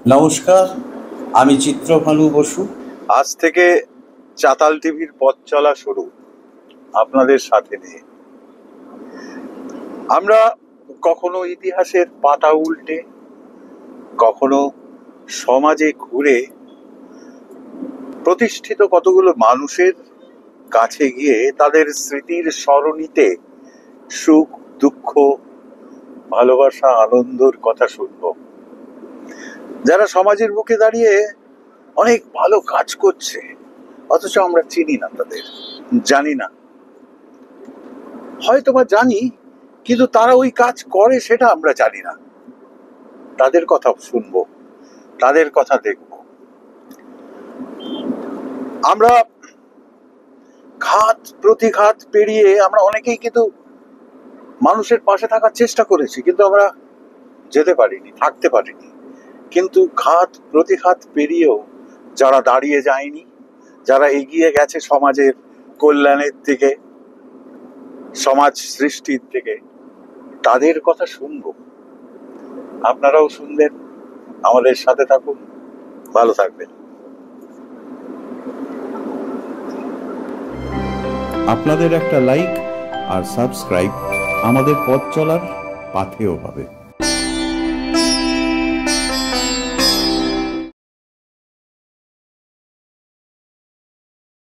নমস্কার, আমি চিত্রভানু বসু। আজ থেকে চাতাল টিভির পথ চলা শুরু আপনাদের সাথে নিয়ে। আমরা কখনো ইতিহাসের পাতা উল্টে, কখনো সমাজে ঘুরে প্রতিষ্ঠিত কতগুলো মানুষের কাছে গিয়ে তাদের স্মৃতির সরণিতে সুখ, দুঃখ, ভালোবাসা, আনন্দর কথা শুনব। যারা সমাজের বুকে দাঁড়িয়ে অনেক ভালো কাজ করছে, অথচ আমরা চিনি না তাদের, জানি না, হয়তো বা জানি, কিন্তু তারা ওই কাজ করে সেটা আমরা জানি না। তাদের কথা শুনবো, তাদের কথা দেখব। আমরা ঘাত প্রতিঘাত পেরিয়ে আমরা অনেকেই কিন্তু মানুষের পাশে থাকার চেষ্টা করেছি, কিন্তু আমরা যেতে পারিনি, থাকতে পারিনি। কিন্তু ঘাত প্রতিঘাত পেরিয়েও যারা দাঁড়িয়ে যায়নি, যারা এগিয়ে গেছে সমাজের কল্যাণের দিকে, সমাজ সৃষ্টির দিকে, তাদের কথা শুনবো। আপনারাও শুনবেন, আমাদের সাথে থাকুন, ভালো থাকবেন। আপনাদের একটা লাইক আর সাবস্ক্রাইব আমাদের পথ চলার পাথেয় হবে।